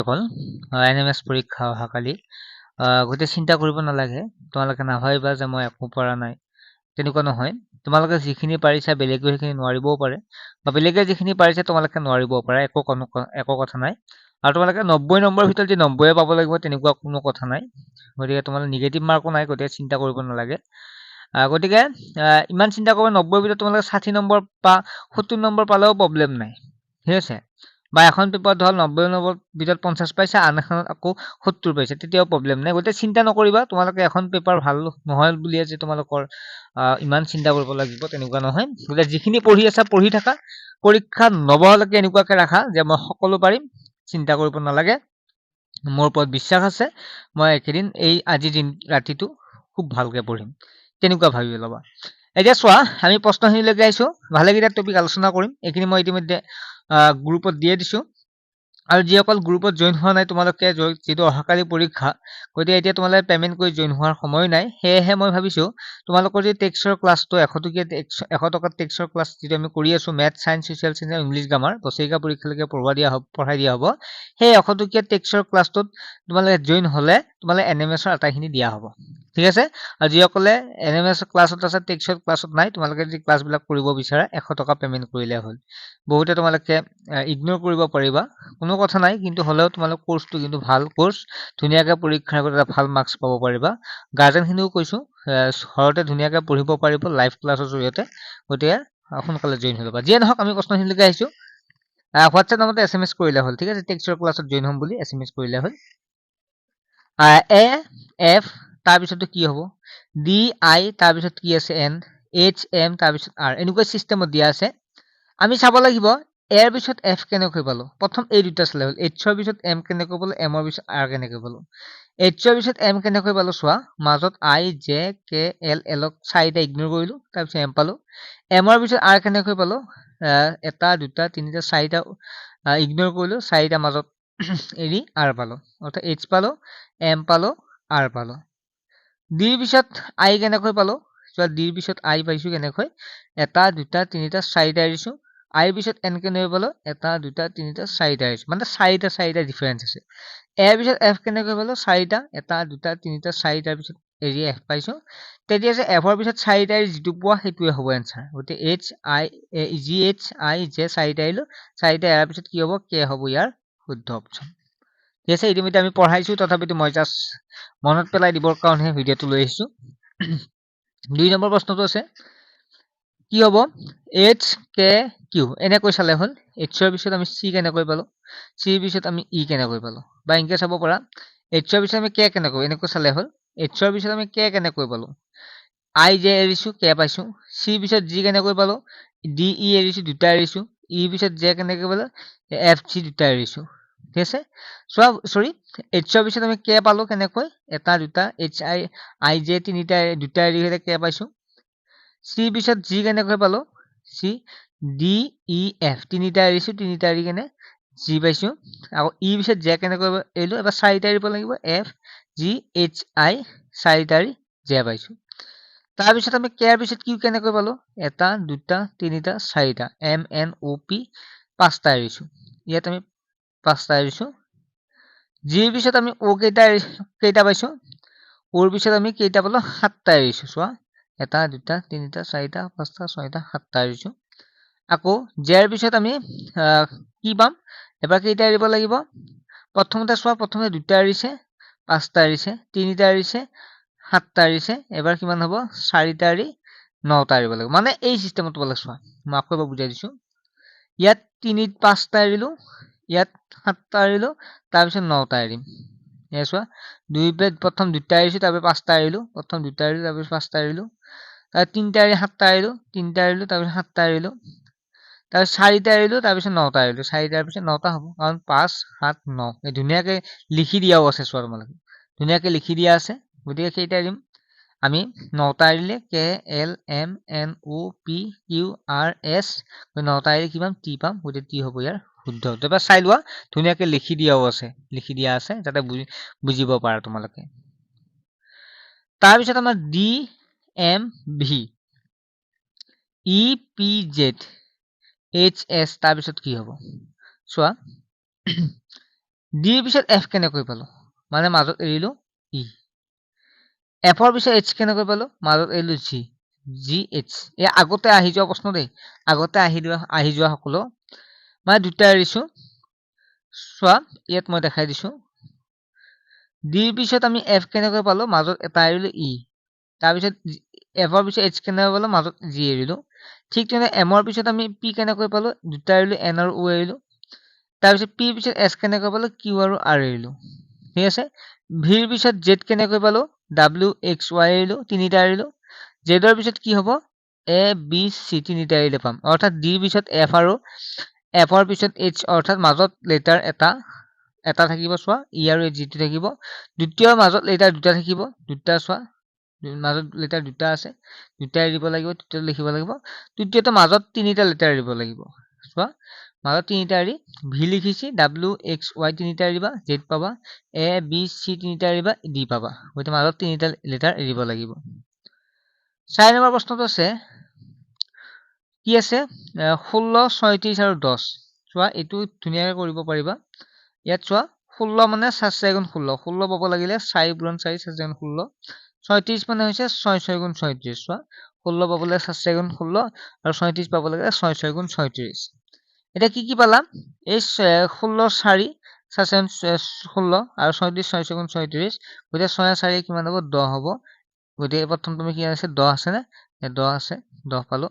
অকল এনএমএছ পৰীক্ষা অহাকালি গোটেই চিন্তা কৰিব নালাগে। তোমালোকে নাভাবিবা যে মই একো পৰা নাই, তেনেকুৱা নহয়। তোমালোকে যিখিনি পাৰিছা বেলেগে সেইখিনি নোৱাৰিবও পাৰে, বা বেলেগে যিখিনি পাৰিছে তোমালোকে নোৱাৰিবও পাৰে, একো কথা নাই। আৰু তোমালোকে 90 নম্বৰৰ ভিতৰত যে 90 পাব লাগিব তেনেকুৱা কোনো কথা নাই। গতিকে তোমালোকে নিগেটিভ মাৰ্কো নাই, গতিকে চিন্তা কৰিব নালাগে। গতিকে ইমান চিন্তা কৰিব, 90ৰ ভিতৰত তোমালোকে 60 নম্বৰ বা 70 নম্বৰ পালেও প্ৰব্লেম নাই, ঠিক আছে। বা এখন পেপাৰত ধৰ 90 নম্বৰ ভিতৰত 50 পাইছে, আন এখনত আকৌ 70 পাইছে, তেতিয়াও প্ৰব্লেম নাই। গতিকে চিন্তা নকৰিবা, তোমালোকে এখন পেপাৰ ভাল নহয় বুলিয়ে যে তোমালোকৰ ইমান চিন্তা কৰিব লাগিব তেনেকুৱা নহয়। গতিকে যিখিনি পঢ়ি আছা পঢ়ি থাকা, পৰীক্ষা নবহালৈকে এনেকুৱাকে ৰাখা যে মই সকলো পাৰিম, চিন্তা কৰিব নালাগে, মোৰ ওপৰত বিশ্বাস আছে, মই এইকেইদিন আজিৰ ৰাতিটো খুব ভালকে পঢ়িম, তেনেকুৱা ভাবি ল'বা। এতিয়া চোৱা, আমি প্ৰশ্নখিনিলৈকে আহিছো। ভালেকেইটা টপিক আলোচনা কৰিম, এইখিনি মই ইতিমধ্যে গ্ৰুপত দিয়ে দিছো। আৰু যিসকল গ্ৰুপত জইন হোৱা নাই, তোমালোকে যিটো অহাকালি পৰীক্ষা, গতিকে এতিয়া তোমালোকে পেমেন্ট কৰি জইন হোৱাৰ সময় নাই। সেয়েহে মই ভাবিছো তোমালোকৰ যি টেক্সৰ ক্লাছটো 100 টকাৰ টেক্সৰ ক্লাছ যিটো আমি কৰি আছো, মেথ, চাইন্স, ছচিয়েল চাইন্স আৰু ইংলিছ গ্ৰামাৰ, বছৰেকীয়া পৰীক্ষালৈকে পঢ়াই দিয়া হ'ব। সেই 100 টকীয়া টেক্সৰ ক্লাছটোত তোমালোকে জইন হলে তোমালোকে এনএমএছৰ আটাইখিনি দিয়া হ'ব, ঠিক আছে। আৰু যিসকলে এনএমএছ ক্লাছত আছে, টেক্সৰ ক্লাছত নাই, তোমালোকে যদি ক্লাছবিলাক কৰিব বিচাৰা 100 টকা পেমেন্ট কৰিলে হ'ল। বহুতে তোমালোকে ইগনোৰ কৰিব পাৰিবা, কোনো কথা নাই, কিন্তু হ'লেও তোমালোক কোৰ্চটো কিন্তু ভাল কোৰ্চ, ধুনীয়াকে পৰীক্ষাৰ আগত এটা ভাল মাৰ্কছ পাব পাৰিবা। গাৰ্জেনখিনিও কৈছো ঘৰতে ধুনীয়াকে পঢ়িব পাৰিব লাইভ ক্লাছৰ জৰিয়তে। গতিকে সোনকালে জইন হৈ ল'বা। যিয়ে নহওক, আমি প্ৰশ্নখিনিলৈকে আহিছো। হোৱাটছএপ নামতে SMS কৰিলে হ'ল, ঠিক আছে। টেক্সৰ ক্লাছত জইন হ'ম বুলি SMS কৰিলে হ'ল। এ এফ তাৰপিছতো কি হ'ব, ডি আই তাৰপিছত কি আছে, এন, এইচ এম তাৰপিছত আৰ, এনেকুৱা চিষ্টেমত দিয়া আছে। আমি চাব লাগিব এৰ পিছত এফ কেনেকৈ পালো। প্ৰথম এই দুটা চালে হ'ল, এইচৰ পিছত এম কেনেকৈ পালো, এমৰ পিছত আৰ কেনেকৈ পালো। এইচৰ পিছত এম কেনেকৈ পালো চোৱা, মাজত আই জে কে এল, এলক চাৰিটা ইগনোৰ কৰিলো, তাৰপিছত এম পালো। এমৰ পিছত আৰ কেনেকৈ পালো, এটা দুটা তিনিটা চাৰিটা ইগনোৰ কৰিলো, চাৰিটা মাজত এৰি আৰ পালো, অৰ্থাৎ এইচ পালো, এম পালো, আৰ পালো। ডিৰ পিছত আই কেনেকৈ পালো চোৱা, ডিৰ পিছত আই পাইছো কেনেকৈ, এটা দুটা তিনিটা চাৰিটা এৰিছো। আইৰ পিছত এন কেনেকৈ পালো, এটা দুটা তিনিটা চাৰিটা এৰিছো, মানে চাৰিটা ডিফাৰেঞ্চ আছে। এৰ পিছত এফ কেনেকৈ পালো, চাৰিটা, এটা দুটা তিনিটা চাৰিটাৰ পিছত এৰি এফ পাইছো। তেতিয়া যে এফৰ পিছত চাৰিটা এৰি যিটো পোৱা সেইটোৱে হ'ব এনচাৰ। গতিকে এইচ আই জে চাৰিটা এৰিলো, চাৰিটা এৰাৰ পিছত কি হ'ব, কে হ'ব ইয়াৰ শুদ্ধ অপচন। ঠিক আছে, ইতিমধ্যে আমি পঢ়াইছো, তথাপিতো মই জাষ্ট মনত পেলাই দিবৰ কাৰণেহে ভিডিঅ'টো লৈ আহিছো। 2 নম্বৰ প্ৰশ্নটো আছে, কি হ'ব, এইচ কে কিউ এনেকৈ চালে হ'ল। এইচৰ পিছত আমি চি কেনেকৈ পালো, চিৰ পিছত আমি ই কেনেকৈ পালো, বা এনেকৈ চাব পাৰা, এইচৰ পিছত আমি কে কেনেকৈ, এনেকৈ চালে হ'ল। এইচৰ পিছত আমি কে কেনেকৈ পালো, আই জে এৰিছো, কে পাইছো। চিৰ পিছত জি কেনেকৈ পালো, ডি ই এৰিছো, দুটা এৰিছো। ইৰ পিছত জে কেনেকৈ পালো, এফ জি দুটা এৰিছো, ঠিক আছে। চোৱা, চৰি, এইচৰ পিছত আমি কে পালো কেনেকৈ, এটা দুটা, এইচ আই জে তিনিটা, দুটা এৰি কে পাইছো। চিৰ পিছত জি কেনেকৈ পালো, চি ডি ই এফ তিনিটা এৰিছো, তিনিটা এৰি কেনে জি পাইছো। আকৌ ই পিছত জে কেনেকৈ এৰিলো, এবাৰ চাৰিটা এৰিব লাগিব, এফ জি এইচ আই, চাৰিটা এৰি জে পাইছো। তাৰপিছত আমি কেৰ পিছত কিউ কেনেকৈ পালো, এটা দুটা তিনিটা চাৰিটা, এম এন অ' পি পাঁচটা এৰিছো, ইয়াত আমি পাঁচটা এৰিছো। জিৰ পিছত আমি অ' কেইটা পাইছো, অ'ৰ পিছত আমি কেইটা পালো, সাতটা এৰিছো। চোৱা, এটা দুটা তিনিটা চাৰিটা পাঁচটা ছয়টা সাতটা এৰিছো। আকৌ জেৰ পিছত আমি কি পাম, এবাৰ কেইটা এৰিব লাগিব, প্ৰথমতে চোৱা, প্ৰথমতে দুটা এৰিছে, পাঁচটা এৰিছে, তিনিটা এৰিছে, সাতটা এৰিছে, এবাৰ কিমান হ'ব, চাৰিটা এৰি নটা এৰিব লাগিব। মানে এই চিষ্টেমত তোমালোকে চোৱা, মই আকৌ এবাৰ বুজাই দিছো। ইয়াত পাঁচটা এৰিলো, ইয়াত সাতটা এৰিলো, তাৰপিছত নটা এৰিম। এয়া চোৱা, প্ৰথম দুটা এৰিছো, তাৰপিছত পাঁচটা এৰিলো, প্ৰথম দুটা এৰিলো, তাৰপিছত পাঁচটা এৰিলো, তাৰ তিনিটা এৰি সাতটা এৰিলো, তিনিটা এৰিলো, তাৰপিছত সাতটা এৰিলো, তাৰপিছত চাৰিটা এৰিলো, তাৰপিছত নটা এৰিলো, চাৰিটাৰ পিছত নটা হ'ব, কাৰণ 5 7 9 ধুনীয়াকে লিখি দিয়াও আছে। চোৱা, তোমালোকে ধুনীয়াকে লিখি দিয়া আছে। গতিকে কেইটা এৰিম আমি, নটা এৰিলে K L M N O' P Q R S, নটা এৰি কি পাম, টি পাম। গতিকে টি হ'ব ইয়াৰ শুদ্ধ। এবাৰ চাই লোৱা, ধুনীয়াকে লিখি দিয়াও আছে, লিখি দিয়া আছে, যাতে বুজিব পাৰা তোমালোকে। তাৰপিছত আমাৰ D M V, E P Z, H S, তাৰপিছত কি হ'ব চোৱা, ডিৰ পিছত এফ কেনেকৈ পালো মানে মাজত এৰিলো ই এফৰ পিছত এইচ কেনেকৈ পালো মাজত এৰিলো জি জি এইচ এই আগতে আহি যোৱা প্ৰশ্ন দেই আগতে আহি যোৱা সকলো মানে দুটা এৰিছো চোৱা ইয়াত মই দেখাই দিছো ডিৰ পিছত আমি এফ কেনেকৈ পালো মাজত এটা এৰিলো ই তাৰপিছত এফৰ পিছত এইচ কেনেকৈ পালো মাজত জি এৰিলো ঠিক তেনে এমৰ পিছত আমি পি কেনেকৈ পালো দুটা এৰিলো এন আৰু ও এৰিলো তাৰপিছত পিৰ পিছত এছ কেনেকৈ পালো কিউ আৰু আৰ এৰিলো ঠিক আছে ভিৰ পিছত জেড কেনেকৈ পালো ডাব্লিউ এক্স ৱাই এৰিলো তিনিটা এৰিলো জেডৰ পিছত কি হ'ব এ বি চি তিনিটা এৰিলে পাম অৰ্থাৎ ডিৰ পিছত এফ আৰু এফৰ পিছত এইচ অৰ্থাৎ মাজত লেটাৰ এটা থাকিব চোৱা ই আৰু জিটো থাকিব দ্বিতীয় মাজত লেটাৰ দুটা থাকিব দুটা চোৱা মাজত লেটাৰ দুটা আছে দুটা এৰিব লাগিব তৃতীয়টো লিখিব লাগিব তৃতীয়টো মাজত তিনিটা লেটাৰ এৰিব লাগিব চোৱা মাজত তিনিটা এৰি ভি লিখিছি ডাব্লিউ এক্স ৱাই তিনিটা এৰিবা জেড পাবা এ বি চি তিনিটা এৰিবা ডি পাবা গতিকে মাজত তিনিটা লেটাৰ এৰিব লাগিব 4 নম্বৰ প্ৰশ্নটো আছে কি আছে 16 36 আৰু 10 চোৱা এইটো ধুনীয়াকৈ কৰিব পাৰিবা ইয়াত চোৱা 16 মানে 7 4 গুণ 16 16 পাব লাগিলে 4 পূৰণ 4 7 গুণ 16 36 মানে হৈছে 6 6 গুণ 36 চোৱা 16 পাবলৈ 7 4 গুণ 16 আৰু 36 পাব লাগে 6 6 গুণ 36 এটা কি পালা এই 16 4 7 16 আৰু 36 6 6 গুণ 36 গতিকে 6 4 কিমান হ'ব 10 হ'ব গতিকে প্ৰথম তুমি কি আছে 10 আছে নে 10 আছে 10 পালো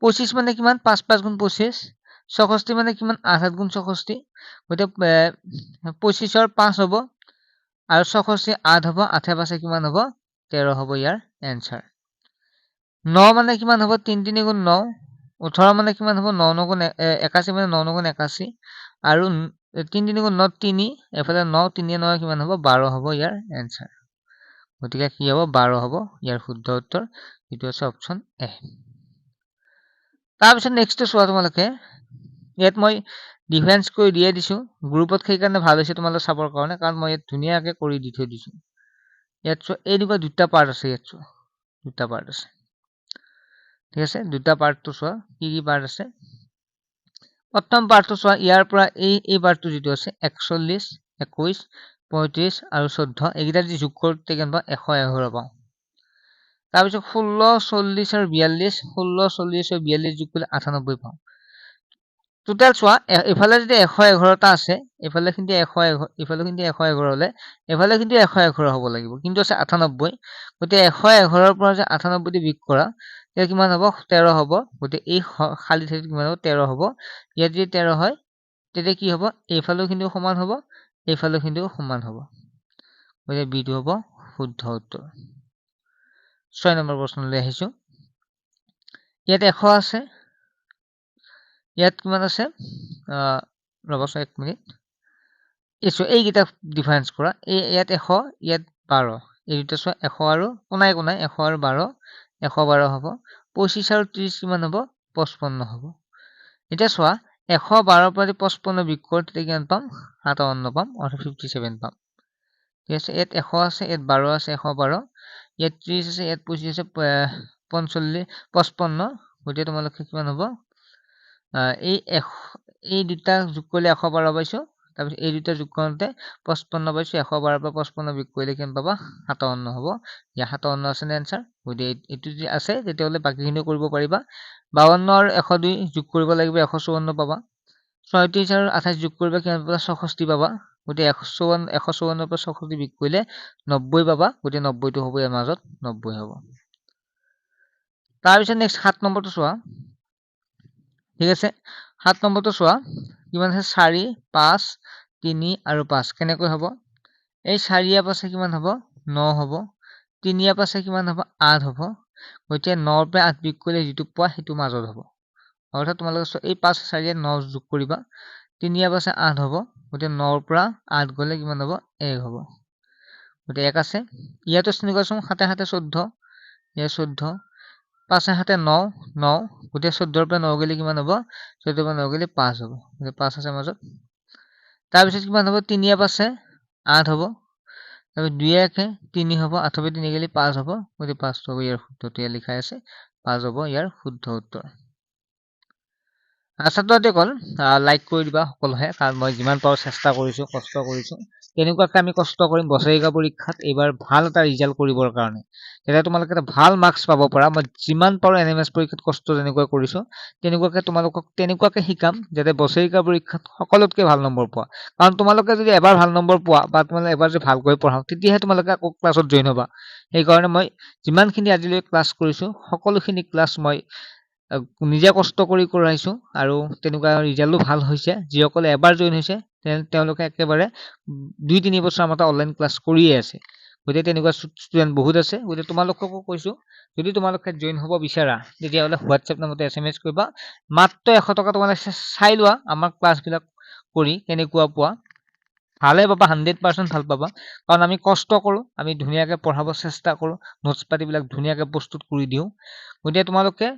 25 মানে কিমান 5 5 গুণ 25 64 মানে কিমান 8 8 গুণ 64 গতিকে 25ৰ 5 হ'ব আৰু 64 8 হ'ব 8 5 কিমান হ'ব 13 হ'ব ইয়াৰ এনসাৰ 9 মানে কিমান হ'ব 3 3 গুণ 9 18 মানে কিমান হ'ব 9 9 গুণ 81 মানে 9 9 গুণ 81 আৰু 3 3 গুণ 9 3 এফালে 9 3 9 কিমান হ'ব 12 হ'ব ইয়াৰ এনসাৰ গতিকে কি হ'ব 12 হ'ব ইয়াৰ শুদ্ধ উত্তৰ এটো আছে অপচন এ তাৰপিছত নেক্সটটো চোৱা তোমালোকে ইয়াত মই ডিফাৰেন্স কৰি দিয়ে দিছো গ্ৰুপত সেইকাৰণে ভাল হৈছে তোমালোকে চাবৰ কাৰণে কাৰণ মই ইয়াত ধুনীয়াকৈ কৰি দি থৈ দিছো ইয়াত চোৱা এনেকুৱা দুটা পাৰ্ট আছে ইয়াত চোৱা দুটা পাৰ্ট আছে ঠিক আছে দুটা পাৰ্টটো চোৱা কি পাৰ্ট আছে প্ৰথম পাৰ্টটো চোৱা ইয়াৰ পৰা এই পাৰ্টটো যিটো আছে 41 21 35 আৰু 14 এইকেইটা যদি যোগ কৰোঁতে কেনেবা 111 পাওঁ তাৰপিছত 16 40 আৰু 42 16 40 আৰু 42 যোগ কৰিলে 98 পাওঁ টোটাল চোৱা এফালে যদি 111টা আছে এফালে কিন্তু 111 ইফালে কিন্তু 111 হলে এফালে কিন্তু 111 হ'ব লাগিব কিন্তু আছে 98 গতিকে 111ৰ পৰা যে 98 দি বিয়োগ কৰা তেতিয়া কিমান হ'ব 13 হ'ব গতিকে এই খালি ঠাইত কিমান হ'ব 13 হ'ব ইয়াত যদি 13 হয় তেতিয়া কি হ'ব এইফালেও কিন্তু সমান হ'ব এইফালেও কিন্তু সমান হ'ব গতিকে বিটো হ'ব শুদ্ধ উত্তৰ 6 নম্বৰ প্ৰশ্নলৈ আহিছো ইয়াত 100 আছে ইয়াত কিমান আছে ৰবছ এক মিনিট এইকেইটা ডিফাৰেন্স কৰা ইয়াত 100 ইয়াত 12 এই দুটা চোৱা 100 আৰু কোনাই 100 আৰু 12 112 হ'ব 25 আৰু 30 কিমান হ'ব 55 হ'ব এতিয়া চোৱা 112 পৰা 55 বিয়োগ কৰোঁ তেতিয়া কিমান পাম 57 পাম অৰ্থাৎ 57 পাম ঠিক আছে ইয়াত 100 আছে ইয়াত 12 আছে 112 ইয়াত 30 আছে ইয়াত 25 আছে 45 55 গতিকে তোমালোকে কিমান হ'ব এই দুটা যোগ কৰিলে 112 পাইছো তাৰপিছত এই দুটা যোগ কৰোঁতে 55 পাইছো 112 পৰা 55 বিয়োগ কৰিলে কিমান পাবা 57 হ'ব ইয়াৰ 57 আছে নে এনসাৰ গতিকে এইটো যদি আছে তেতিয়াহ'লে বাকীখিনিও কৰিব পাৰিবা 52 আৰু 102 যোগ কৰিব লাগিব 154 পাবা 37 আৰু 28 যোগ কৰিবা কিমান পাবা 64 পাবা গতিকে 154 পৰা 64 বিয়োগ কৰিলে 90 পাবা গতিকে 90টো হ'ব ইয়াৰ মাজত 90 হ'ব তাৰপিছত নেক্সট 7 নম্বৰটো চোৱা ঠিক আছে 7 নম্বৰটো চোৱা কিমান আছে 4 5 3 আৰু 5 কেনেকৈ হ'ব এই 4 পাছে কিমান হ'ব 9 হ'ব 3 পাছে কিমান হ'ব 8 হ'ব গতিকে 9 পৰা 8 বিয়োগ কৰিলে যিটো পোৱা সেইটো মাজত হ'ব অৰ্থাৎ তোমালোকে এই 5 4 9 যোগ কৰিবা 3 পাছে 8 হ'ব গতিকে 9 পৰা 8 গ'লে কিমান হ'ব 1 হ'ব গতিকে 1 আছে ইয়াতো চিনিবাচোন 7 7 14 ইয়াত 14 5 7 9 9 গতিকে 14 পৰা 9 গ'লে কিমান হ'ব 14 পৰা 9 গ'লে 5 হ'ব গতিকে 5 আছে মাজত তাৰপিছত কিমান হ'ব 3 পাছে 8 হ'ব তাৰপিছত 2 1 3 হ'ব 8 পৰা 3 গ'লে 5 হ'ব গতিকে 5 হ'ব ইয়াৰ শুদ্ধটো ইয়াত লিখাই আছে 5 হ'ব ইয়াৰ শুদ্ধ উত্তৰ ছাত্ৰ-ছাত্ৰী অকল লাইক কৰি দিবা সকলোৱে, কাৰণ মই যিমান পাৰো চেষ্টা কৰিছো, কষ্ট কৰিছো। তেনেকুৱাকে আমি কষ্ট কৰিম বছৰেকীয়া পৰীক্ষাত এইবাৰ ভাল এটা ৰিজাল্ট কৰিবৰ কাৰণে, তেতিয়া তোমালোকে এটা ভাল মাৰ্কছ পাব পাৰা। মই যিমান পাৰো NMS পৰীক্ষাত কষ্ট যেনেকুৱা কৰিছো তেনেকুৱাকে তোমালোকক তেনেকুৱাকে শিকাম, যাতে বছৰেকীয়া পৰীক্ষাত সকলোতকে ভাল নম্বৰ পোৱা। কাৰণ তোমালোকে যদি এবাৰ ভাল নম্বৰ পোৱা বা তোমালোকে এবাৰ যদি ভালকৈ পঢ়াও, তেতিয়াহে তোমালোকে আকৌ ক্লাছত জইন হ'বা। সেইকাৰণে মই যিমানখিনি আজিলৈকে ক্লাছ কৰিছো সকলোখিনি ক্লাছ মই নিজে কষ্ট কৰি কৰাইছো, আৰু তেনেকুৱা ৰিজাল্টো ভাল হৈছে। যিসকলে এবাৰ জইন হৈছে তেওঁলোকে একেবাৰে 2-3 বছৰ আমাৰ অনলাইন ক্লাছ কৰিয়ে আছে। গতিকে তেনেকুৱা ষ্টুডেণ্ট বহুত আছে। গতিকে তোমালোককো কৈছো, যদি তোমালোকে জইন হ'ব বিচাৰা তেতিয়াহ'লে হোৱাটছএপ নম্বৰতে SMS কৰিবা। মাত্ৰ 100 টকা তোমালোকে চাই লোৱা আমাৰ ক্লাছবিলাক কৰি কেনেকুৱা পোৱা। ভালে পাবা, 100% ভাল পাবা, কাৰণ আমি কষ্ট কৰোঁ, আমি ধুনীয়াকে পঢ়াব চেষ্টা কৰোঁ, নোটছ পাতিবিলাক ধুনীয়াকে প্ৰস্তুত কৰি দিওঁ। গতিকে তোমালোকে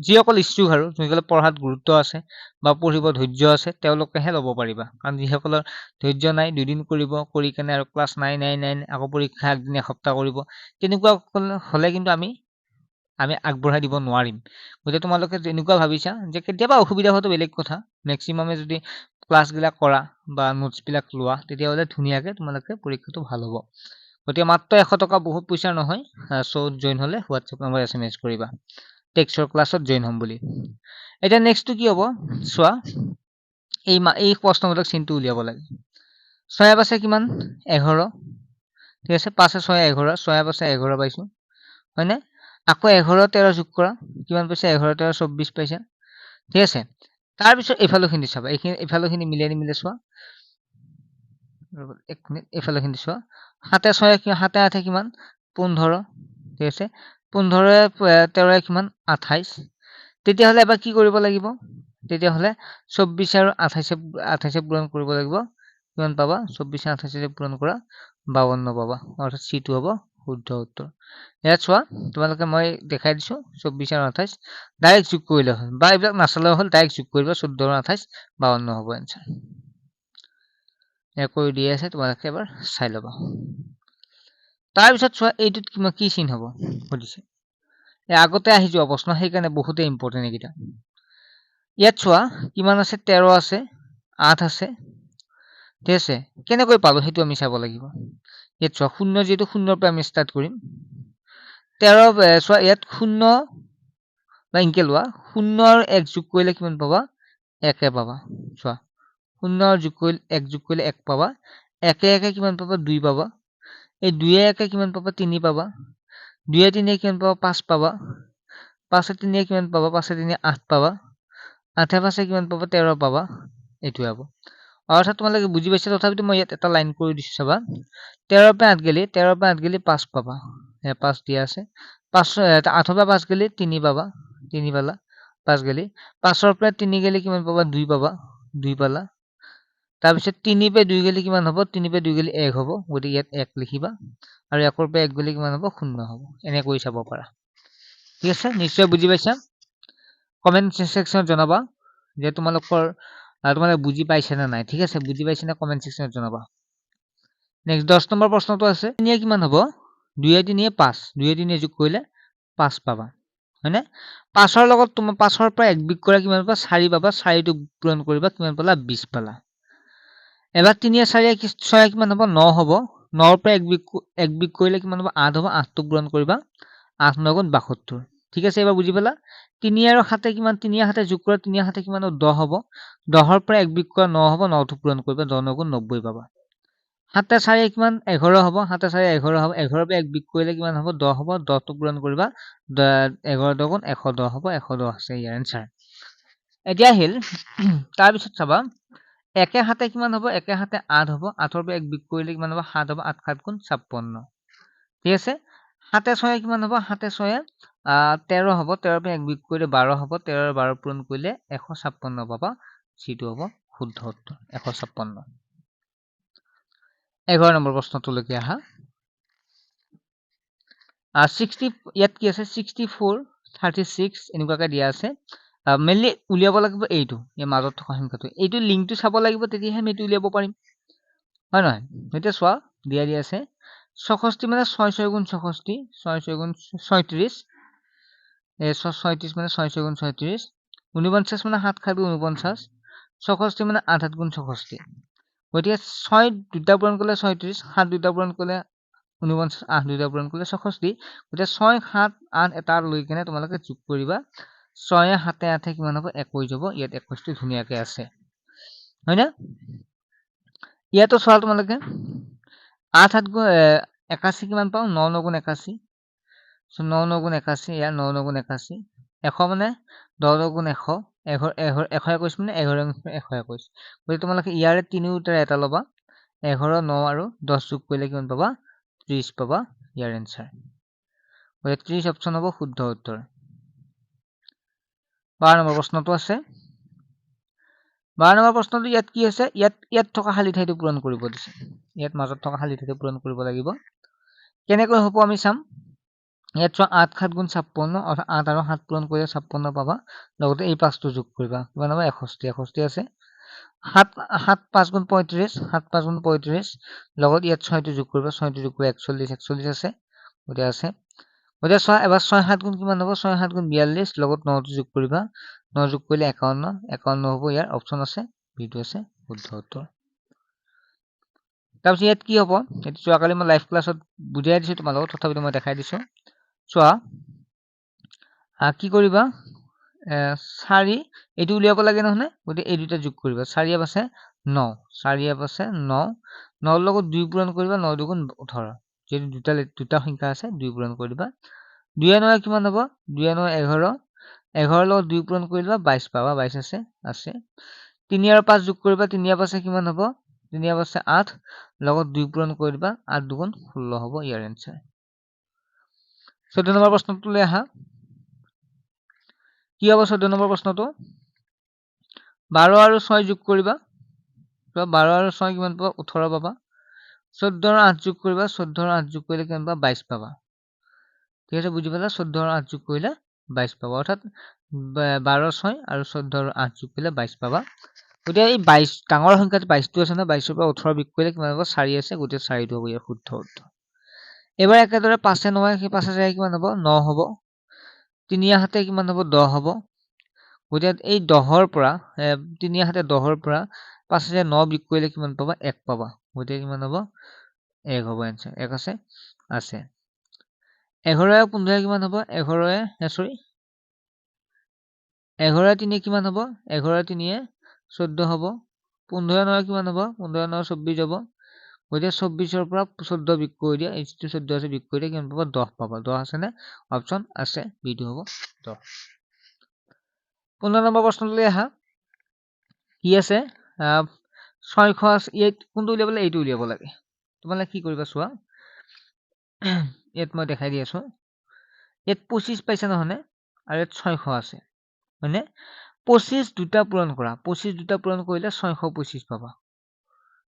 যিসকল ইচ্ছুক আৰু যিসকলে পঢ়াত গুৰুত্ব আছে বা পঢ়িব ধৈৰ্য আছে তেওঁলোকেহে ল'ব পাৰিবা। কাৰণ যিসকলৰ ধৈৰ্য নাই, 2 দিন কৰিব, কৰি কেনে আৰু ক্লাছ 9 আকৌ পৰীক্ষা একদিন এসপ্তাহ কৰিব, তেনেকুৱা হ'লে কিন্তু আমি আগবঢ়াই দিব নোৱাৰিম। গতিকে তোমালোকে যেনেকুৱা ভাবিছা যে কেতিয়াবা অসুবিধা হোৱাটো বেলেগ কথা, মেক্সিমামে যদি ক্লাছবিলাক কৰা বা নোটছবিলাক লোৱা তেতিয়াহ'লে ধুনীয়াকে তোমালোকে পৰীক্ষাটো ভাল হ'ব। গতিকে মাত্ৰ 100 টকা বহুত পইচা নহয়। জইন হ'লে হোৱাটছএপ নম্বৰ SMS কৰিবা টেক্সৰ ক্লাছত জইন হ'ম বুলি। এতিয়া নেক্সটটো কি হ'ব চোৱা, এই প্ৰশ্নবোধক চিনটো উলিয়াব লাগে। 6 পাছে কিমান? 11। ঠিক আছে, 5 6 11, 6 পাছে 11 পাইছো, হয়নে? আকৌ 11 13 যোগ কৰা, কিমান পাইছা? 11 13 24 পাইছা। ঠিক আছে, তাৰপিছত এইফালৰখিনি চাবা, এইফালৰখিনি মিলাই নিমিলে চোৱা। এক মিনিট, এইফালৰখিনি চোৱা। 7 6 7 8 কিমান? 15। ঠিক আছে, 15 13 কিমান? 28। তেতিয়াহ'লে এবাৰ কি কৰিব লাগিব? তেতিয়াহ'লে 24 আৰু 28 পূৰণ কৰিব লাগিব। কিমান পাবা? 24 28 পূৰণ কৰা 52 পাবা, অৰ্থাৎ C2 হ'ব শুদ্ধ উত্তৰ। ইয়াত চোৱা, তোমালোকে মই দেখাই দিছো 24 আৰু 28 ডাইৰেক্ট যোগ কৰিলে হ'ল, বা এইবিলাক নাচালেও হ'ল, ডাইৰেক্ট যোগ কৰিবা। 14 আৰু 28 52 হ'ব এনচাৰ। কৰি দি আছে, তোমালোকে এবাৰ চাই ল'বা। তাৰপিছত চোৱা, এইটোত কি চিন হ'ব সুধিছে। আগতে আহি যোৱা প্ৰশ্ন, সেইকাৰণে বহুতেই ইম্পৰ্টেণ্ট এইকেইটা। ইয়াত চোৱা কিমান আছে? 13 আছে, 8 আছে। ঠিক আছে, কেনেকৈ পালো সেইটো আমি চাব লাগিব। ইয়াত চোৱা, 0 যিহেতু 0ৰ পৰা আমি ষ্টাৰ্ট কৰিম। 13 চোৱা, ইয়াত 0 বা ইনকে লোৱা, 0 আৰু 1 যোগ কৰিলে কিমান পাবা? 1 পাবা। চোৱা, 0 আৰু 1 যোগ কৰিলে 1 পাবা। 1 1 কিমান পাবা? 2 পাবা। এই 2 1 কিমান পাবা? 3 পাবা। 2 3 কিমান পাবা? 5 পাবা। 5 3 কিমান পাবা? 5 3 8 পাবা। 8 5 কিমান পাবা? 13 পাবা। এইটোৱে হ'ব। অৰ্থাৎ তোমালোকে বুজি পাইছা, তথাপিতো মই ইয়াত এটা লাইন কৰি দিছো চাবা। 13 পৰা 8 গেলি 5 পাবা। 5 দিয়া আছে। 8 পৰা 5 গেলি 3 পাবা। 3 পালা। 5 গেলি 5ৰ পৰা 3 গেলি কিমান পাবা? 2 পাবা। 2 পালা। তাৰপিছত 3 পৰা 2 গেলি কিমান হ'ব? 3 পৰা 2 গেলি 1 হ'ব। গতিকে ইয়াত 1 লিখিবা। আৰু 1ৰ পৰা 1 গেলি কিমান হ'ব? 0 হ'ব। এনে কৰি চাব পাৰা। ঠিক আছে, নিশ্চয় বুজি পাইছা। কমেণ্ট ছেকশ্যনত জনাবা যে তোমালোকে বুজি পাইছে নে নাই। ঠিক আছে, বুজি পাইছে নে কমেণ্ট ছেকশ্যনত জনাবা। নেক্সট 10 নম্বৰ প্ৰশ্নটো আছে, 3 কিমান হ'ব? 2 3 5। 2 3 যোগ কৰিলে 5 পাবা, হয়নে? 5ৰ লগত 5ৰ পৰা 1 বিয়োগ কৰা কিমান পাবা? 4 পাবা। 4টো পূৰণ কৰিবা, কিমান পালা? 20 পালা। এবাৰ 3 4 6 কিমান হ'ব? 9 হ'ব। 9ৰ পৰা 1 বিয়োগ কৰিলে কিমান হ'ব? 8 হ'ব। 8টো পূৰণ কৰিবা, 8 9 গুণ 72। ঠিক আছে, এবাৰ বুজি পালা? 3 আৰু 7 কিমান? 3 7 যোগ কৰা, 3 7 কিমান হ'ব? 10 হ'ব। 10ৰ পৰা 1 বিয়োগ কৰা 9 হ'ব। 9টো পূৰণ কৰিবা, 10 9 গুণ 90 পাবা। 7 4 কিমান? 11 হ'ব। 7 4 11 হ'ব। 11ৰ পৰা 1 বিয়োগ কৰিলে কিমান হ'ব? 10 হ'ব। 10টো পূৰণ কৰিবা, 11 10 গুণ 110 হ'ব। 110 আছে ইয়াৰ এনচাৰ। এতিয়া আহিল তাৰপিছত চাবা, 1 7 কিমান হ'ব? 1 7 8 হ'ব। 8ৰ পৰা 1 বিয়োগ কৰিলে কিমান হ'ব? 7 হ'ব। 8 7 গুণ 56। ঠিক আছে, 7 6 কিমান হ'ব? 7 6 13 হ'ব। 13ৰ পৰা 1 বিয়োগ কৰিলে 12 হ'ব। 13 আৰু 12 পূৰণ কৰিলে 156 পাবা। যিটো হ'ব শুদ্ধ উত্তৰ 156। 11 নম্বৰ প্ৰশ্নটোলৈকে আহা। 60, ইয়াত কি আছে? 64 36 এনেকুৱাকে দিয়া আছে। মেইনলি উলিয়াব লাগিব এইটো, এই মাজত থকা সংখ্যাটো। এইটো লিংকটো চাব লাগিব, তেতিয়াহে আমি এইটো উলিয়াব পাৰিম, হয় নহয়? এতিয়া চোৱা, দিয়া আছে 64 মানে 6 6 গুণ 64, 6 6 গুণ 36, 36 মানে 6 6 গুণ 36, 49 মানে 7 7 গুণ 49 64 মানে 8 8 গুণ 64 গতিকে 6 দুটা পূৰণ কৰিলে 36 7 দুটা পূৰণ কৰিলে 49 8 দুটা পূৰণ কৰিলে 64 গতিকে 6 7 8 এটা লৈ কেনে তোমালোকে যোগ কৰিবা 6 7 8 কিমান হ'ব 21 হ'ব ইয়াত 21টো ধুনীয়াকৈ আছে হয় না ইয়াতো চোৱা তোমালোকে 8 7 গুণ 81 কিমান পাওঁ 9 9 গুণ 81 9 9 গুণ 81 ইয়াৰ 9 9 গুণ 81 100 মানে 10 10 গুণ 100 121 মানে 11 121 গতিকে তোমালোকে ইয়াৰে তিনিওটাৰ এটা ল'বা 11 9 আৰু 10 যোগ কৰিলে কিমান পাবা 30 পাবা ইয়াৰ এনসাৰ গতিকে 30 অপচন হ'ব শুদ্ধ উত্তৰ 12 নম্বৰ প্ৰশ্নটো আছে 12 নম্বৰ প্ৰশ্নটো ইয়াত কি আছে ইয়াত থকা খালী ঠাইটো পূৰণ কৰিব দিছে ইয়াত মাজত থকা খালী ঠাইটো পূৰণ কৰিব লাগিব কেনেকৈ হ'ব আমি চাম ইয়াত চোৱা 8 7 গুণ 56 অৰ্থাৎ 8 আৰু 7 পূৰণ কৰিলে 56 পাবা লগতে এই 5টো যোগ কৰিবা কিমান হ'ব 61 61 আছে 7 7 5 গুণ 35 7 5 গুণ 35 লগত ইয়াত 6টো যোগ কৰিবা 6টো যোগ কৰিলে 41 41 আছে গতিকে আছে গতিকে চোৱা এবাৰ 6 7 গুণ কিমান হ'ব 6 7 গুণ 42 লগত 9টো যোগ কৰিবা 9 যোগ কৰিলে 51 51 হ'ব ইয়াৰ অপচন আছে বিটো আছে শুদ্ধ উত্তৰ তাৰপিছত ইয়াত কি হ'ব এইটো যোৱাকালি মই লাইভ ক্লাছত বুজাই দিছোঁ তোমালোকক তথাপিতো মই দেখাই দিছোঁ চোৱা কি কৰিবা 4 এইটো উলিয়াব লাগে নহয় গতিকে এই দুটা যোগ কৰিবা 4 আছে 9 4 আছে 9 9 লগত 2 পূৰণ কৰিবা 9 দুগুণ 18 যেহেতু দুটা সংখ্যা আছে 2 পূৰণ কৰিবা 2 9 কিমান হ'ব 2 9 11 11 লগত 2 পূৰণ কৰিবা 22 পাবা 22 আছে 3 আৰু 5 যোগ কৰিবা 3 আছে কিমান হ'ব 3 আছে 8 লগত 2 পূৰণ কৰিবা 8 দুগুণ 16 হ'ব ইয়াৰ এনসাৰ 14 নম্বৰ প্ৰশ্নটোলৈ আহা কি হ'ব 14 নম্বৰ প্ৰশ্নটো 12 আৰু 6 যোগ কৰিবা 12 আৰু 6 কিমান পাবা 18 পাবা 14 আৰু 8 যোগ কৰিবা 14 আৰু 8 যোগ কৰিলে কিমান পাবা 22 পাবা ঠিক আছে বুজি পালা 14 আৰু 8 যোগ কৰিলে 22 পাবা অৰ্থাৎ 12 6 আৰু 14 আৰু 8 যোগ কৰিলে 22 পাবা গতিকে এই 22 ডাঙৰ সংখ্যাটো 22টো আছে ন 22 ৰ পৰা 18 বিয়োগ কৰিলে কিমান হ'ব 4 আছে গতিকে 4টো হ'ব ইয়াৰ শুদ্ধ উত্তৰ এবাৰ একেদৰে 5 9 সেই 5 যায় কিমান হ'ব 9 হ'ব 3 7 কিমান হ'ব 10 হ'ব গতিকে এই 10ৰ পৰা 3 7 10ৰ পৰা 5 9 বিয়োগ কৰিলে কিমান পাবা 1 পাবা গতিকে কিমান হ'ব 1 হ'ব এনসাৰ 1 আছে 11 15 কিমান হ'ব 11 সৰি 11 3 কিমান হ'ব 11 3 14 হ'ব 15 9 কিমান হ'ব 15 9 24 হ'ব গতিকে 24ৰ পৰা 14 বিয়োগ কৰি দিয়া এই যিটো 14 আছে বিয়োগ কৰি দিয়া কিমান পাবা 10 পাবা 10 আছে নে অপচন আছে বিটো হ'ব 10 15 নম্বৰ প্ৰশ্নলৈ আহা কি আছে 600 আছে ইয়াত কোনটো উলিয়াব লাগে এইটো উলিয়াব লাগে তোমালোকে কি কৰিবা চোৱা ইয়াত মই দেখাই দি আছো ইয়াত 25 পাইছা নহয়নে আৰু ইয়াত 600 আছে হয়নে 25 দুটা পূৰণ কৰা 25 দুটা পূৰণ কৰিলে 625 পাবা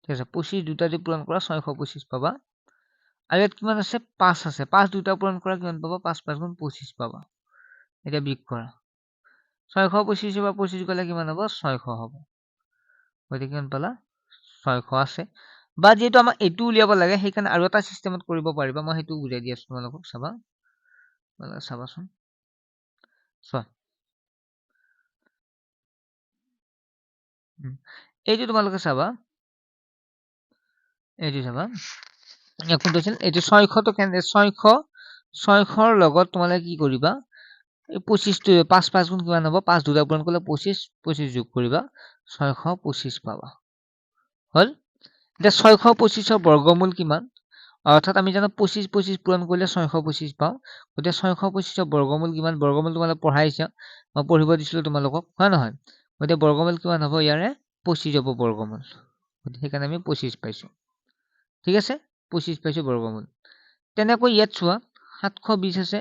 ঠিক আছে 25 দুটা দি পূৰণ কৰা 625 পাবা আৰু ইয়াত কিমান আছে 5 আছে 5 দুটা পূৰণ কৰা কিমান পাবা 5 5 গুণ 25 পাবা এতিয়া বিয়োগ কৰা 625 বা 25 গ'লে কিমান হ'ব 600 হ'ব গতিকে কিমান পালা 600 আছে বা যেহেতু আমাক এইটো উলিয়াব লাগে সেইকাৰণে আৰু এটা চিষ্টেমত কৰিব পাৰিবা মই সেইটো বুজাই দি আছো তোমালোকক চাবা চাবাচোন চোৱা এইটো তোমালোকে চাবা এইটো চাবা কোনটো আছিল এইটো 600টো কেনে 600ৰ লগত তোমালোকে কি কৰিবা এই 25টো 5 5 গুণ কিমান হ'ব 5 দুটা পূৰণ কৰিলে 25 25 যোগ কৰিবা 625 পাবা হল এতিয়া 625ৰ বৰ্গমূল কিমান অৰ্থাৎ আমি জানো 25 25 পূৰণ কৰিলে 625 পাওঁ গতিকে 625ৰ বৰ্গমূল কিমান বৰ্গমূল তোমালোকে পঢ়াইছা মই পঢ়িব দিছিলো তোমালোকক হয় নহয় গতিকে বৰ্গমূল কিমান হ'ব ইয়াৰে 25 হ'ব বৰ্গমূল গতিকে সেইকাৰণে আমি 25 পাইছো ঠিক আছে 25 পাইছো বৰ্গমূল তেনেকৈ ইয়াত চোৱা 720 আছে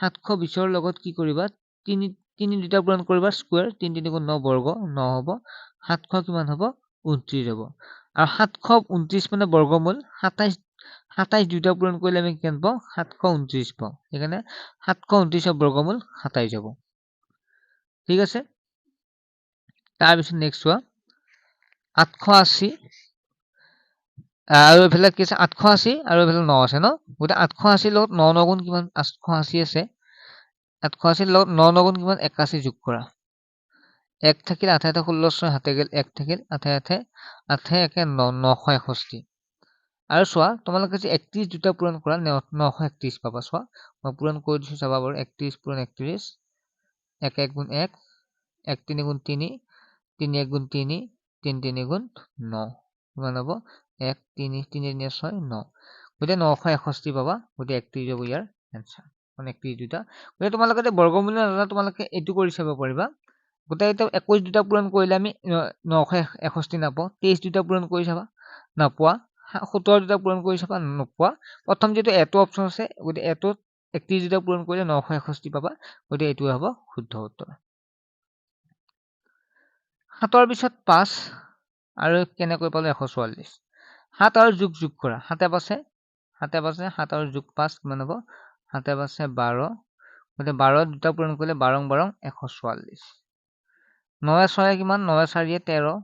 720ৰ লগত কি কৰিবা 3 দুটা পূৰণ কৰিবা স্কোয়াৰ 3 3 গুণ 9 বৰ্গ 9 হ'ব 700 কিমান হ'ব 29 হ'ব আৰু 729 মানে বৰ্গমূল 27 দুটা পূৰণ কৰিলে আমি কিমান পাওঁ 729 পাওঁ সেইকাৰণে 729ৰ বৰ্গমূল 27 হ'ব ঠিক আছে তাৰপিছত নেক্সট চোৱা 880 আৰু এইফালে কি আছে 880 আৰু এইফালে 9 আছে ন গতিকে 880 লগত 9 9 গুণ কিমান 880 আছে 880 লগত 9 9 গুণ কিমান 81 যোগ কৰা 1 থাকিল 8 8 16 7 গেল 1 থাকিল 8 8 8 একে 961 আৰু চোৱা তোমালোকে যে 31 দুটা পূৰণ কৰা 931 পাবা চোৱা মই পূৰণ কৰি দিছো চাবা বাৰু 31 পূৰণ 31 1 1 গুণ 1 1 3 গুণ 3 3 1 গুণ 3 3 3 গুণ 9 কিমান হ'ব 1 3 3 3 6 9 গতিকে 961 পাবা গতিকে 31 হ'ব ইয়াৰ এনসাৰ মানে 31 দুটা গতিকে তোমালোকে যে বৰ্গমূল নাজানা তোমালোকে এইটো কৰি চাব পাৰিবা গতিকে এটা 21 দুটা পূৰণ কৰিলে আমি 961 নাপাওঁ 23 দুটা পূৰণ কৰি চাবা নাপোৱা 17 দুটা পূৰণ কৰি চাবা নোপোৱা প্ৰথম যেটো এটো অপচন আছে গতিকে এটো 31 দুটা পূৰণ কৰিলে 961 পাবা গতিকে এইটোৱে হ'ব শুদ্ধ উত্তৰ 7 পিছত 5 আৰু কেনেকৈ পালো 144 7 আৰু যোগ কৰা 7 পাছে 7 আৰু যোগ 5 কিমান হ'ব 7 পাছে 12 গতিকে 12 দুটা পূৰণ কৰিলে 12 12 144 9 6 কিমান 9 4 13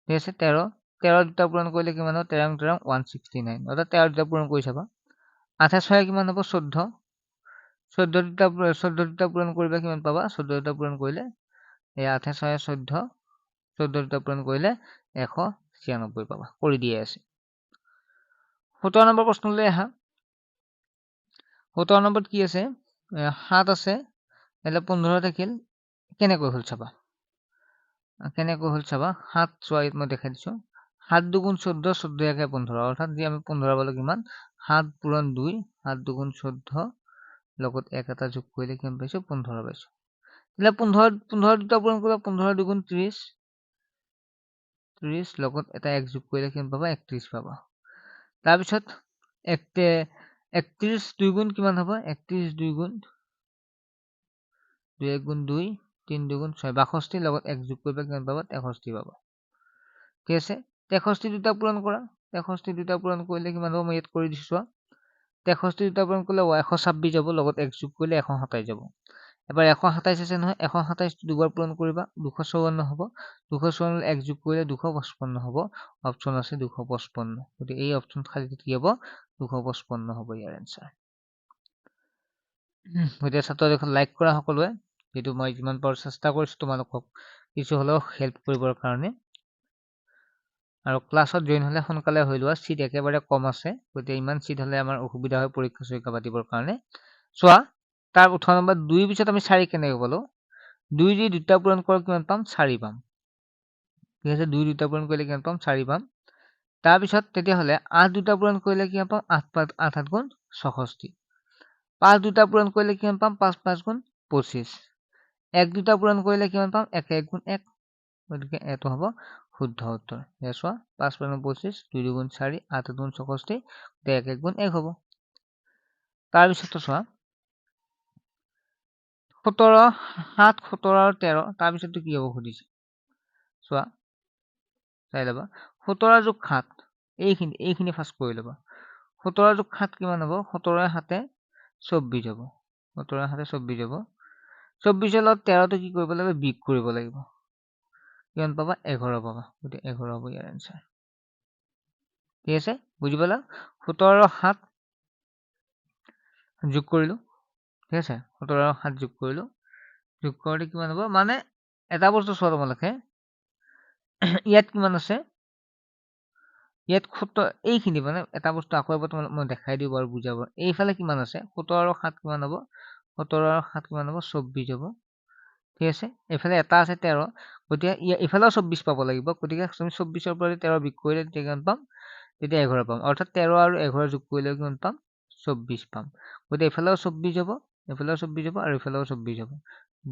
ঠিক আছে 13 13 দুটা পূৰণ কৰিলে কিমান হ'ব 13 13 169 অৰ্থাৎ 13 দুটা পূৰণ কৰি চাবা 8 6 কিমান হ'ব 14 14 দুটা পূৰণ কৰিলে কিমান পাবা 14 দুটা পূৰণ কৰিলে এই 8 6 14 14 দুটা পূৰণ কৰিলে 196 পাবা কৰি দিয়ে আছে 17 নম্বৰ প্ৰশ্নলৈ আহা 17 নম্বৰত কি আছে 7 আছে এলে 15 থাকিল কেনেকৈ হল চাবা 7 চোৱা মই দেখাই দিছো 7 দুগুণ 14 14 একে 15 অৰ্থাৎ যে আমি 15 পালো কিমান 7 পূৰণ 2 7 দুগুণ 14 লগত 1 এটা যোগ কৰিলে কিমান পাইছো 15 পাইছো এলে 15 দুটা পূৰণ কৰিলে 15 দুগুণ 30 30 লগত এটা 1 যোগ কৰিলে কিমান পাবা 31 পাবা তাৰ পিছত 31 2 গুণ কিমান হ'ব 31 2 গুণ 2 1 গুণ 2 3 2 গুণ 6 62 লগত 1 যোগ কৰিলে কিমান পাবা 63 পাবা ঠিক আছে 63 দুটা পূৰণ কৰা 63 দুটা পূৰণ কৰিলে কিমান হ'ব মই ইয়াত কৰি দিছো 63 দুটা পূৰণ কৰিলে 126 যাব লগত 1 যোগ কৰিলে 127 যাব এবাৰ 127 আছে নহয় 127 দুবাৰ পূৰণ কৰিবা 254 হ'ব 254 1 যোগ কৰিলে 255 হ'ব অপচন আছে 255 গতিকে এই অপচন খালি কি হ'ব 255 হ'ব ইয়াৰ এনসাৰ গতিকে ছাত্ৰ দেখোন লাইক কৰা সকলোৱে যেটো মই যিমান পাৰো চেষ্টা কৰিছো তোমালোকক কিছু হলেও হেল্প কৰিবৰ কাৰণে আৰু ক্লাছত জয়েন হলে সোনকালে হৈ লোৱা সিট একেবাৰে কম আছে গতিকে ইমান সিট হলে আমাৰ অসুবিধা হয় পৰীক্ষা চৰীক্ষা পাতিবৰ কাৰণে চোৱা তাৰ 18 নম্বৰ 2 পিছত আমি 4 কেনেকৈ পালো 2 দি দুটা পূৰণ কৰা কিমান পাম 4 পাম ঠিক আছে 2 দুটা পূৰণ কৰিলে কিমান পাম 4 পাম তাৰ পিছত তেতিয়া হলে 8 দুটা পূৰণ কৰিলে কিমান পাম 8 8 গুণ 66 5 দুটা পূৰণ কৰিলে কিমান পাম 5 5 গুণ 25 1 দুটা পূৰণ কৰিলে কিমান পাম 1 1 গুণ 1 গতিকে এটো হ'ব শুদ্ধ উত্তৰ এয়া চোৱা 5 5 25 2 গুণ 4 8 গুণ 66 1 1 গুণ 1 হ'ব তাৰ পিছত চোৱা 17 7 17 আৰু 13 তাৰ পিছতটো কি হ'ব খুদিছে চোৱা চাই লবা 17 যোগ 7 এইখিনি ফাৰ্স্ট কৰি লবা 17 যোগ 7 কিমান হ'ব 17 7 24 হ'ব 17 7 24 হ'ব 24 লগত 13 টো কি কৰিব লাগিব বিগ কৰিব লাগিব কিমান পাবা 11 পাবা গতিকে 11 হ'ব ইয়াৰ এনসাৰ ঠিক আছে বুজি পালা 17 আৰু 7 যোগ কৰিলো ঠিক আছে 17 আৰু 7 যোগ কৰিলো যোগ কৰোতে কিমান হ'ব মানে এটা বস্তু চোৱা তোমালোকে ইয়াত কিমান আছে ইয়াত 17 এইখিনি মানে এটা বস্তু আকৌ এবাৰ তোমাক মই দেখাই দিও বাৰু বুজাব এইফালে কিমান আছে 17 আৰু 7 কিমান হ'ব 17 আৰু 7 কিমান হ'ব 24 হ'ব ঠিক আছে এফালে এটা আছে 13 গতিকে ইফালেও 24 পাব লাগিব গতিকে তুমি 24 ৰ পৰা 13 বিগ কৰিলে তেতিয়া কিমান পাম তেতিয়া 11 পাম অৰ্থাৎ 13 আৰু 11 যোগ কৰিলে কিমান পাম 24 পাম গতিকে এফালেও 24 হ'ব এফালেও 24 হ'ব আৰু এফালেও 24 হ'ব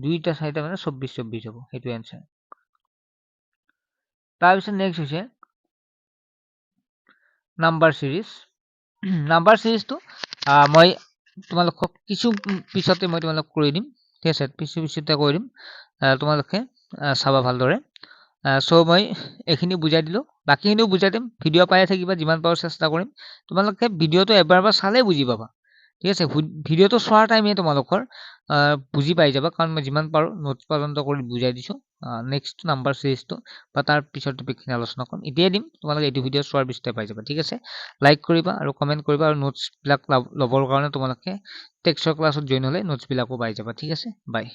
দুইটা চাইটা মানে 24 24 হ'ব হেতু এনসাৰ তাৰ পিছত নেক্সট হৈছে নাম্বাৰ সিৰিজটো মই তোমালোকক কিছু পিছতে মই তোমালোক কৰি দিম ঠিক আছে পিছতে কৰি দিম তোমালোকে চাবা ভালদৰে সো মই এইখিনি বুজাই দিলো বাকিখিনিও বুজাই দিম ভিডিঅ' পাই থাকিবা যিমান পাৰো চেষ্টা কৰিম তোমালোকে ভিডিঅ'টো এবাৰ চালে বুজি পাবা ঠিক আছে ভিডিঅ'টো চোৱাৰ টাইমে তোমালোকৰ বুজি পাই যাবা কাৰণ মই যিমান পাৰো নোটছ পৰ্যন্ত কৰি বুজাই দিছো নেক্সট নাম্বাৰ সিৰিজটো বা তাৰ পিছৰ টপিকখিনি আলোচনা কৰিম এতিয়াই দিম তোমালোকে এইটো ভিডিঅ' চোৱাৰ পিছতে পাই যাবা ঠিক আছে লাইক কৰিবা আৰু কমেন্ট কৰিবা আৰু নোটছ বিলাক ল'বৰ কাৰণে তোমালোকে টেক্সটৰ ক্লাছত জয়েন হলে নোটছ বিলাকো পাই যাবা ঠিক আছে বাই